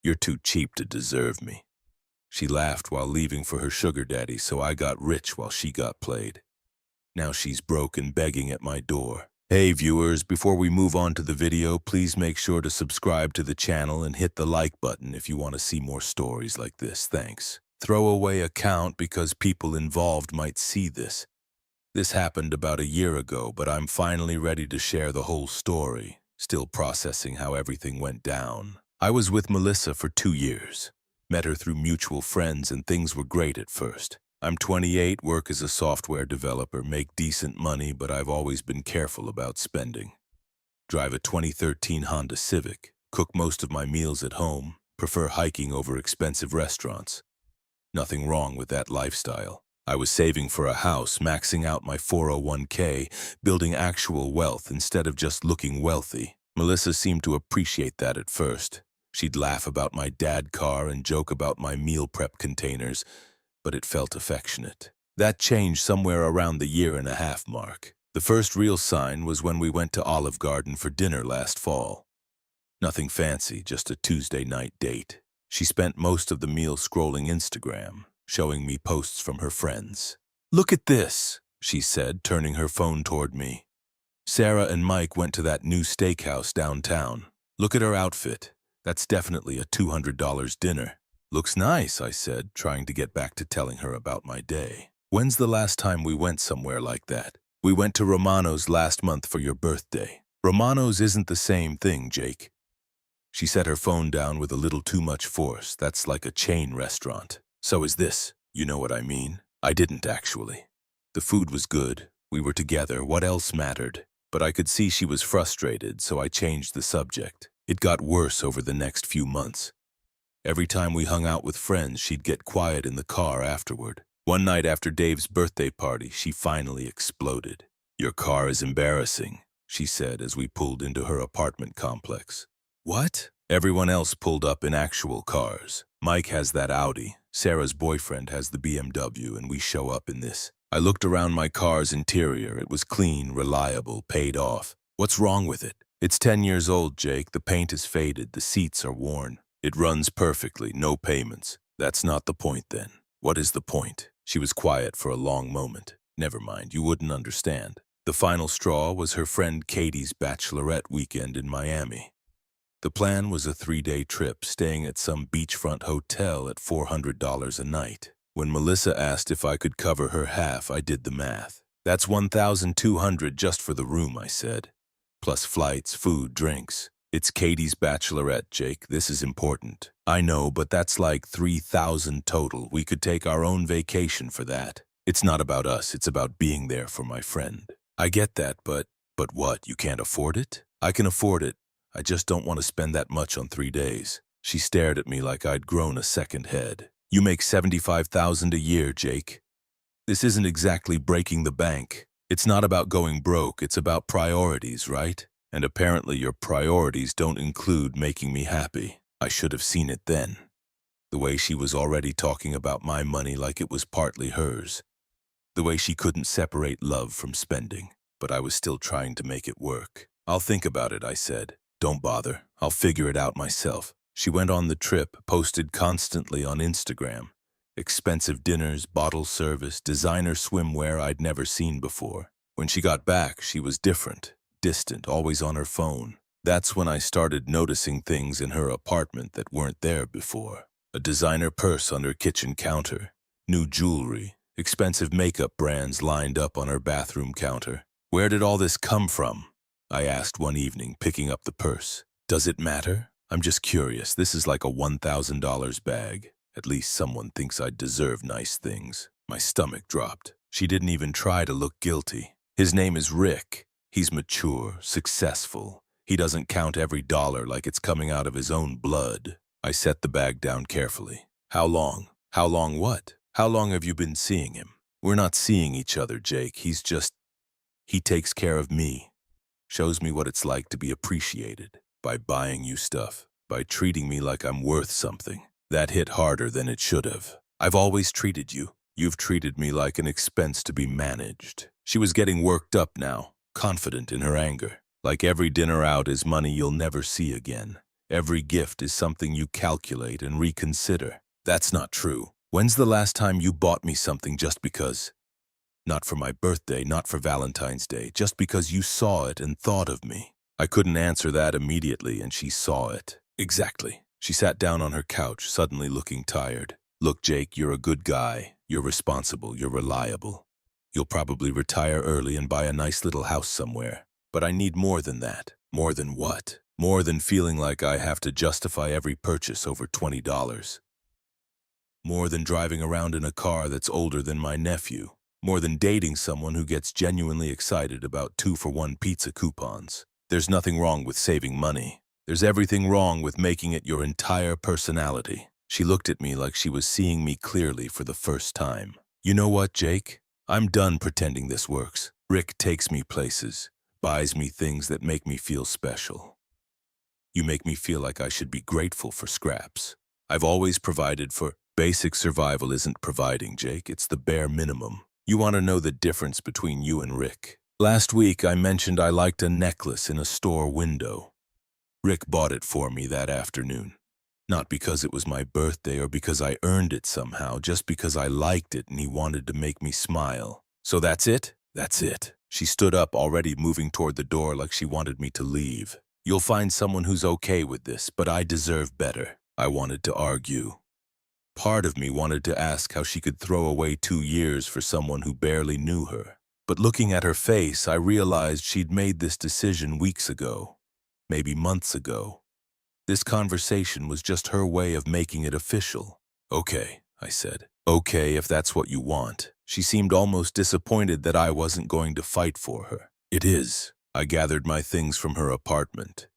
You're too cheap to deserve me. She laughed while leaving for her sugar daddy, so I got rich while she got played. Now she's broke and begging at my door. Hey viewers, before we move on to the video, please make sure to subscribe to the channel and hit the like button if you want to see more stories like this. Thanks. Throw away a count because people involved might see this. This happened about a year ago, but I'm finally ready to share the whole story, still processing how everything went down. I was with Melissa for 2 years. Met her through mutual friends and things were great at first. I'm 28, work as a software developer, make decent money, but I've always been careful about spending. Drive a 2013 Honda Civic, cook most of my meals at home, prefer hiking over expensive restaurants. Nothing wrong with that lifestyle. I was saving for a house, maxing out my 401k, building actual wealth instead of just looking wealthy. Melissa seemed to appreciate that at first. She'd laugh about my dad car and joke about my meal prep containers, but it felt affectionate. That changed somewhere around the 1.5 year mark. The first real sign was when we went to Olive Garden for dinner last fall. Nothing fancy, just a Tuesday night date. She spent most of the meal scrolling Instagram, showing me posts from her friends. "Look at this," she said, turning her phone toward me. "Sarah and Mike went to that new steakhouse downtown. Look at her outfit. That's definitely a $200 dinner." "Looks nice," I said, trying to get back to telling her about my day. "When's the last time we went somewhere like that?" "We went to Romano's last month for your birthday." "Romano's isn't the same thing, Jake." She set her phone down with a little too much force. "That's like a chain restaurant." "So is this. You know what I mean?" I didn't, actually. The food was good. We were together. What else mattered? But I could see she was frustrated, so I changed the subject. It got worse over the next few months. Every time we hung out with friends, she'd get quiet in the car afterward. One night after Dave's birthday party, she finally exploded. "Your car is embarrassing," she said as we pulled into her apartment complex. "What?" Everyone else pulled up in actual cars. Mike has that Audi, Sarah's boyfriend has the BMW, and we show up in this. I looked around my car's interior. It was clean, reliable, paid off. "What's wrong with it?" "It's 10 years old, Jake. The paint is faded. The seats are worn. It runs perfectly, no payments." "That's not the point then." "What is the point?" She was quiet for a long moment. "Never mind, you wouldn't understand." The final straw was her friend Katie's bachelorette weekend in Miami. The plan was a 3-day trip, staying at some beachfront hotel at $400 a night. When Melissa asked if I could cover her half, I did the math. "That's $1,200 just for the room," I said. "Plus flights, food, drinks." "It's Katie's bachelorette, Jake. This is important." "I know, but that's like $3,000 total. We could take our own vacation for that." "It's not about us. It's about being there for my friend." "I get that, but what? You can't afford it?" "I can afford it. I just don't want to spend that much on 3 days. She stared at me like I'd grown a second head. "You make $75,000 a year, Jake. This isn't exactly breaking the bank. It's not about going broke. It's about priorities, right? And apparently your priorities don't include making me happy." I should have seen it then. The way she was already talking about my money like it was partly hers. The way she couldn't separate love from spending. But I was still trying to make it work. "I'll think about it," I said. "Don't bother. I'll figure it out myself." She went on the trip, posted constantly on Instagram. Expensive dinners, bottle service, designer swimwear I'd never seen before. When she got back, she was different, distant, always on her phone. That's when I started noticing things in her apartment that weren't there before. A designer purse on her kitchen counter, new jewelry, expensive makeup brands lined up on her bathroom counter. "Where did all this come from?" I asked one evening, picking up the purse. "Does it matter? I'm just curious. This is like a $1,000 bag. At least someone thinks I deserve nice things." My stomach dropped. She didn't even try to look guilty. "His name is Rick. He's mature, successful. He doesn't count every dollar like it's coming out of his own blood." I set the bag down carefully. "How long?" "How long what? How long have you been seeing him?" "We're not seeing each other, Jake. He takes care of me. Shows me what it's like to be appreciated. By buying you stuff. By treating me like I'm worth something." That hit harder than it should have. "I've always treated you. You've treated me like an expense to be managed." She was getting worked up now, confident in her anger. "Like every dinner out is money you'll never see again. Every gift is something you calculate and reconsider. That's not true. When's the last time you bought me something just because? Not for my birthday, not for Valentine's Day, just because you saw it and thought of me. I couldn't answer that immediately, and she saw it. Exactly. She sat down on her couch, suddenly looking tired. Look, Jake, you're a good guy. You're responsible. You're reliable. You'll probably retire early and buy a nice little house somewhere. But I need more than that. More than what? More than feeling like I have to justify every purchase over $20. More than driving around in a car that's older than my nephew. More than dating someone who gets genuinely excited about 2-for-1 pizza coupons. There's nothing wrong with saving money. There's everything wrong with making it your entire personality. She looked at me like she was seeing me clearly for the first time. You know what, Jake? I'm done pretending this works. Rick takes me places, buys me things that make me feel special. You make me feel like I should be grateful for scraps. I've always provided for. Basic survival isn't providing, Jake. It's the bare minimum. You want to know the difference between you and Rick? Last week, I mentioned I liked a necklace in a store window. Rick bought it for me that afternoon. Not because it was my birthday or because I earned it somehow, just because I liked it and he wanted to make me smile. So that's it? That's it. She stood up, already moving toward the door like she wanted me to leave. You'll find someone who's okay with this, but I deserve better. I wanted to argue. Part of me wanted to ask how she could throw away 2 years for someone who barely knew her. But looking at her face, I realized she'd made this decision weeks ago, maybe months ago. This conversation was just her way of making it official. Okay, I said. Okay, if that's what you want. She seemed almost disappointed that I wasn't going to fight for her. It is. I gathered my things from her apartment.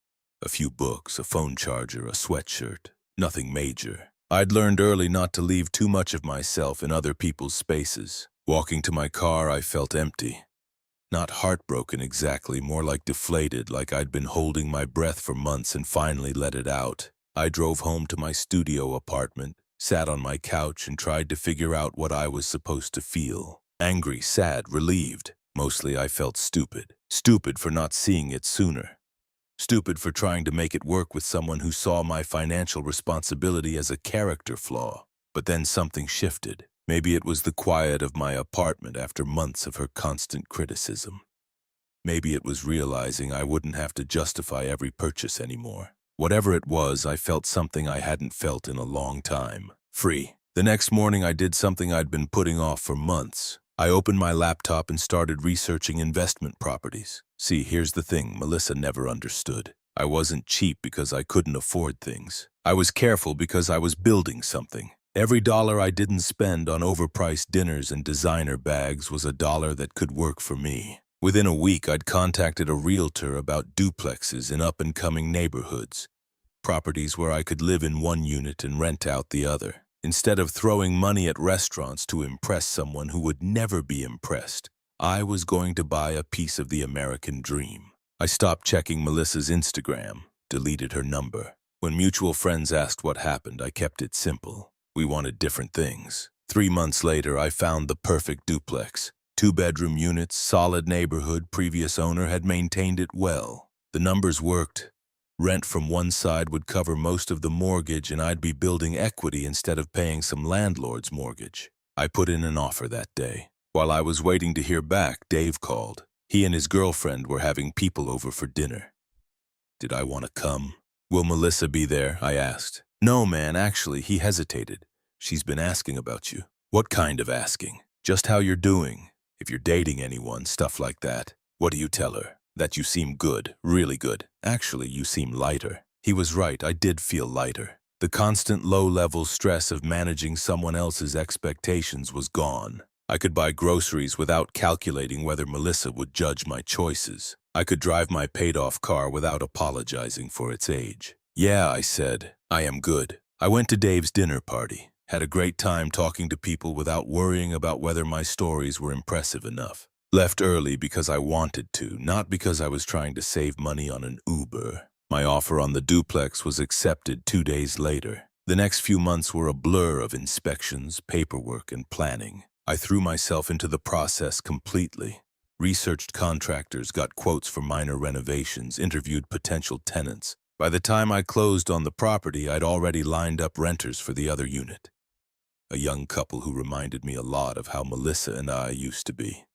A few books, a phone charger, a sweatshirt. Nothing major. I'd learned early not to leave too much of myself in other people's spaces. Walking to my car, I felt empty. Not heartbroken exactly, more like deflated, like I'd been holding my breath for months and finally let it out. I drove home to my studio apartment, sat on my couch and tried to figure out what I was supposed to feel. Angry, sad, relieved. Mostly I felt stupid. Stupid for not seeing it sooner. Stupid for trying to make it work with someone who saw my financial responsibility as a character flaw. But then something shifted. Maybe it was the quiet of my apartment after months of her constant criticism. Maybe it was realizing I wouldn't have to justify every purchase anymore. Whatever it was, I felt something I hadn't felt in a long time. Free. The next morning I did something I'd been putting off for months. I opened my laptop and started researching investment properties. See, here's the thing Melissa never understood. I wasn't cheap because I couldn't afford things. I was careful because I was building something. Every dollar I didn't spend on overpriced dinners and designer bags was a dollar that could work for me. Within a week, I'd contacted a realtor about duplexes in up-and-coming neighborhoods, properties where I could live in one unit and rent out the other. Instead of throwing money at restaurants to impress someone who would never be impressed, I was going to buy a piece of the American dream. I stopped checking Melissa's Instagram, deleted her number. When mutual friends asked what happened, I kept it simple. We wanted different things. 3 months later, I found the perfect duplex. 2-bedroom units, solid neighborhood, previous owner had maintained it well. The numbers worked. Rent from one side would cover most of the mortgage and I'd be building equity instead of paying some landlord's mortgage. I put in an offer that day. While I was waiting to hear back, Dave called. He and his girlfriend were having people over for dinner. Did I want to come? Will Melissa be there? I asked. No, man, actually, he hesitated. She's been asking about you. What kind of asking? Just how you're doing. If you're dating anyone, stuff like that. What do you tell her? That you seem good, really good. Actually, you seem lighter. He was right, I did feel lighter. The constant low-level stress of managing someone else's expectations was gone. I could buy groceries without calculating whether Melissa would judge my choices. I could drive my paid-off car without apologizing for its age. Yeah, I said, I am good. I went to Dave's dinner party. Had a great time talking to people without worrying about whether my stories were impressive enough. Left early because I wanted to, not because I was trying to save money on an Uber. My offer on the duplex was accepted 2 days later. The next few months were a blur of inspections, paperwork, and planning. I threw myself into the process completely. Researched contractors, got quotes for minor renovations, interviewed potential tenants. By the time I closed on the property, I'd already lined up renters for the other unit. A young couple who reminded me a lot of how Melissa and I used to be.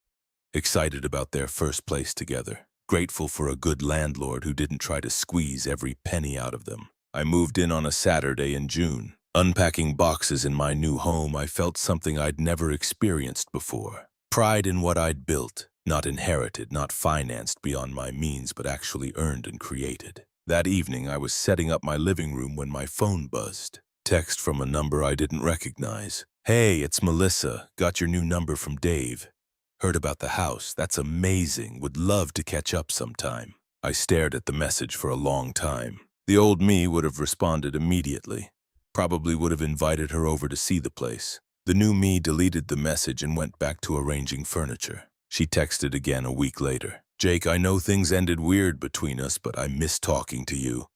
Excited about their first place together. Grateful for a good landlord who didn't try to squeeze every penny out of them. I moved in on a Saturday in June. Unpacking boxes in my new home, I felt something I'd never experienced before. Pride in what I'd built. Not inherited, not financed beyond my means, but actually earned and created. That evening, I was setting up my living room when my phone buzzed. Text from a number I didn't recognize. "Hey, it's Melissa. Got your new number from Dave. Heard about the house. That's amazing. Would love to catch up sometime." I stared at the message for a long time. The old me would have responded immediately. Probably would have invited her over to see the place. The new me deleted the message and went back to arranging furniture. She texted again a week later. "Jake, I know things ended weird between us, but I miss talking to you.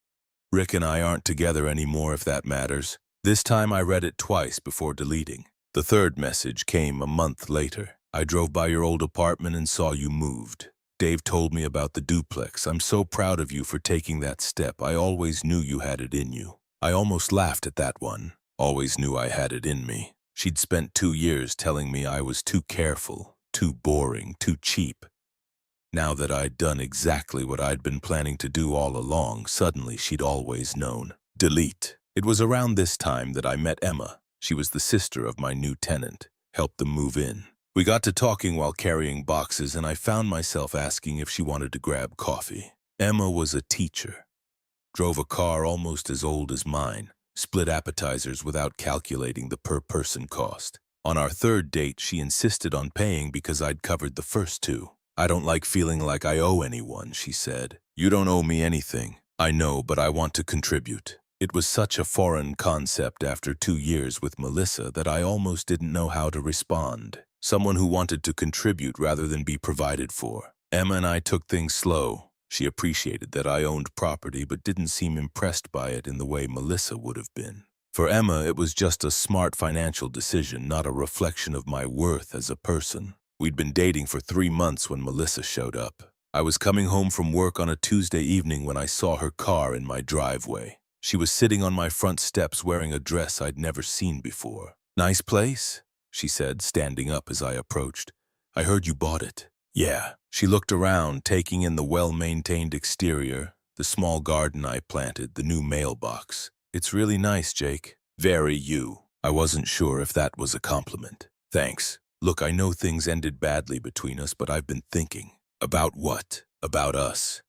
Rick and I aren't together anymore, if that matters." This time I read it twice before deleting. The third message came a month later. "I drove by your old apartment and saw you moved. Dave told me about the duplex. I'm so proud of you for taking that step. I always knew you had it in you." I almost laughed at that one. Always knew I had it in me. She'd spent 2 years telling me I was too careful, too boring, too cheap. Now that I'd done exactly what I'd been planning to do all along, suddenly she'd always known. Delete. It was around this time that I met Emma. She was the sister of my new tenant, helped them move in. We got to talking while carrying boxes, and I found myself asking if she wanted to grab coffee. Emma was a teacher. Drove a car almost as old as mine. Split appetizers without calculating the per-person cost. On our third date, she insisted on paying because I'd covered the first 2. "I don't like feeling like I owe anyone," she said. "You don't owe me anything. I know, but I want to contribute." It was such a foreign concept after 2 years with Melissa that I almost didn't know how to respond. Someone who wanted to contribute rather than be provided for. Emma and I took things slow. She appreciated that I owned property but didn't seem impressed by it in the way Melissa would have been. For Emma, it was just a smart financial decision, not a reflection of my worth as a person. We'd been dating for 3 months when Melissa showed up. I was coming home from work on a Tuesday evening when I saw her car in my driveway. She was sitting on my front steps wearing a dress I'd never seen before. "Nice place?" she said, standing up as I approached. "I heard you bought it." "Yeah." She looked around, taking in the well-maintained exterior, the small garden I planted, the new mailbox. "It's really nice, Jake." "Very you." I wasn't sure if that was a compliment. "Thanks. Look, I know things ended badly between us, but I've been thinking." "About what?" "About us.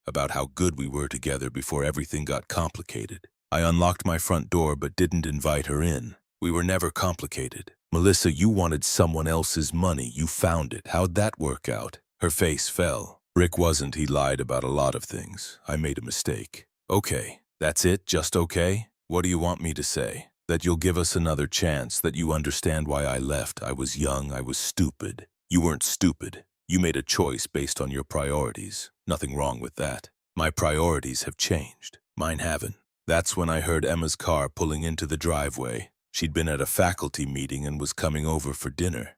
About how good we were together before everything got complicated." I unlocked my front door but didn't invite her in. "We were never complicated. Melissa, you wanted someone else's money. You found it. How'd that work out?" Her face fell. "Rick wasn't. He lied about a lot of things. I made a mistake." "Okay. That's it? Just okay? What do you want me to say? That you'll give us another chance, that you understand why I left. I was young, I was stupid." "You weren't stupid. You made a choice based on your priorities. Nothing wrong with that. My priorities have changed. Mine haven't." That's when I heard Emma's car pulling into the driveway. She'd been at a faculty meeting and was coming over for dinner.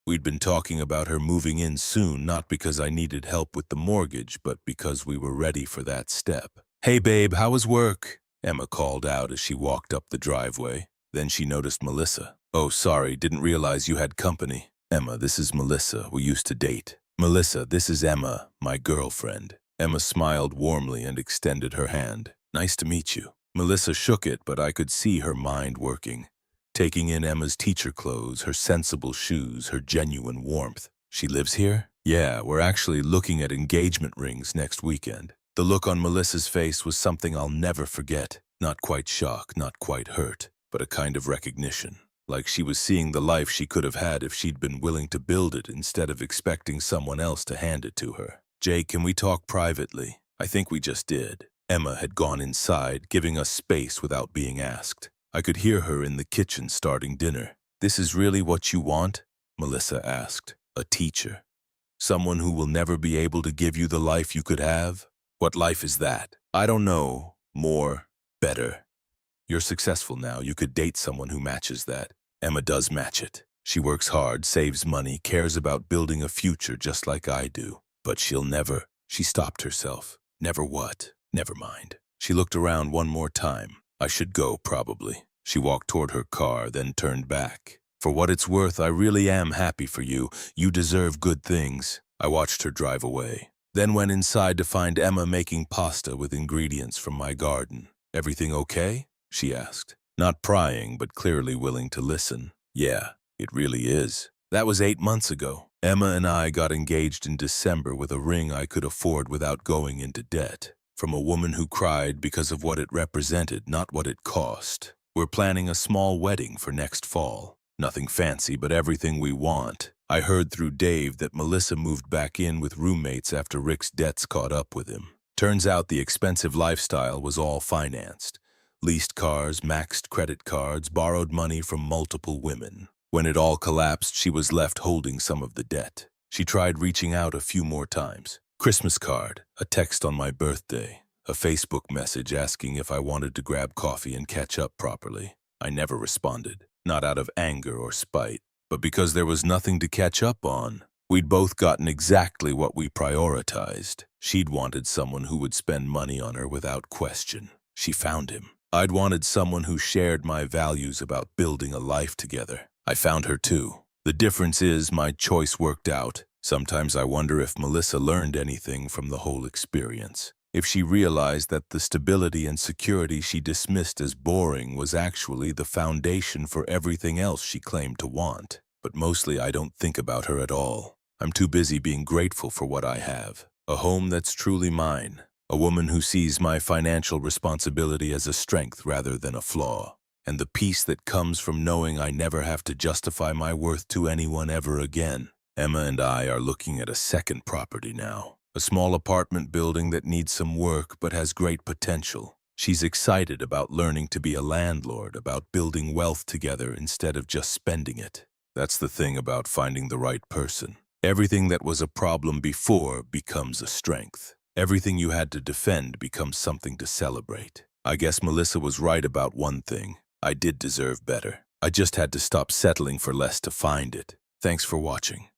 We'd been talking about her moving in soon, not because I needed help with the mortgage, but because we were ready for that step. "Hey babe, how was work?" Emma called out as she walked up the driveway. Then she noticed Melissa. "Oh, sorry, didn't realize you had company." "Emma, this is Melissa. We used to date." "Melissa, this is Emma, my girlfriend." Emma smiled warmly and extended her hand. "Nice to meet you." Melissa shook it, but I could see her mind working, taking in Emma's teacher clothes, her sensible shoes, her genuine warmth. "She lives here?" "Yeah, we're actually looking at engagement rings next weekend." The look on Melissa's face was something I'll never forget. Not quite shock, not quite hurt, but a kind of recognition. Like she was seeing the life she could have had if she'd been willing to build it instead of expecting someone else to hand it to her. "Jake, can we talk privately?" I think we just did. Emma had gone inside, giving us space without being asked. I could hear her in the kitchen starting dinner. "This is really what you want?" Melissa asked. "A teacher. Someone who will never be able to give you the life you could have?" "What life is that?" "I don't know. More. Better. You're successful now. You could date someone who matches that." Emma does match it. She works hard, saves money, cares about building a future just like I do. But she'll never. She stopped herself. "Never what?" "Never mind." She looked around one more time. I should go, probably. She walked toward her car, then turned back. For what it's worth, I really am happy for you. You deserve good things. I watched her drive away. Then went inside to find Emma making pasta with ingredients from my garden. Everything okay? She asked. Not prying, but clearly willing to listen. Yeah, it really is. That was 8 months ago. Emma and I got engaged in December with a ring I could afford without going into debt. From a woman who cried because of what it represented, not what it cost. We're planning a small wedding for next fall. Nothing fancy, but everything we want. I heard through Dave that Melissa moved back in with roommates after Rick's debts caught up with him. Turns out the expensive lifestyle was all financed. Leased cars, maxed credit cards, borrowed money from multiple women. When it all collapsed, she was left holding some of the debt. She tried reaching out a few more times. Christmas card, a text on my birthday, a Facebook message asking if I wanted to grab coffee and catch up properly. I never responded, not out of anger or spite, but because there was nothing to catch up on. We'd both gotten exactly what we prioritized. She'd wanted someone who would spend money on her without question. She found him. I'd wanted someone who shared my values about building a life together. I found her too. The difference is my choice worked out. Sometimes I wonder if Melissa learned anything from the whole experience. If she realized that the stability and security she dismissed as boring was actually the foundation for everything else she claimed to want. But mostly I don't think about her at all. I'm too busy being grateful for what I have. A home that's truly mine. A woman who sees my financial responsibility as a strength rather than a flaw. And the peace that comes from knowing I never have to justify my worth to anyone ever again. Emma and I are looking at a second property now. A small apartment building that needs some work but has great potential. She's excited about learning to be a landlord, about building wealth together instead of just spending it. That's the thing about finding the right person. Everything that was a problem before becomes a strength. Everything you had to defend becomes something to celebrate. I guess Melissa was right about one thing. I did deserve better. I just had to stop settling for less to find it. Thanks for watching.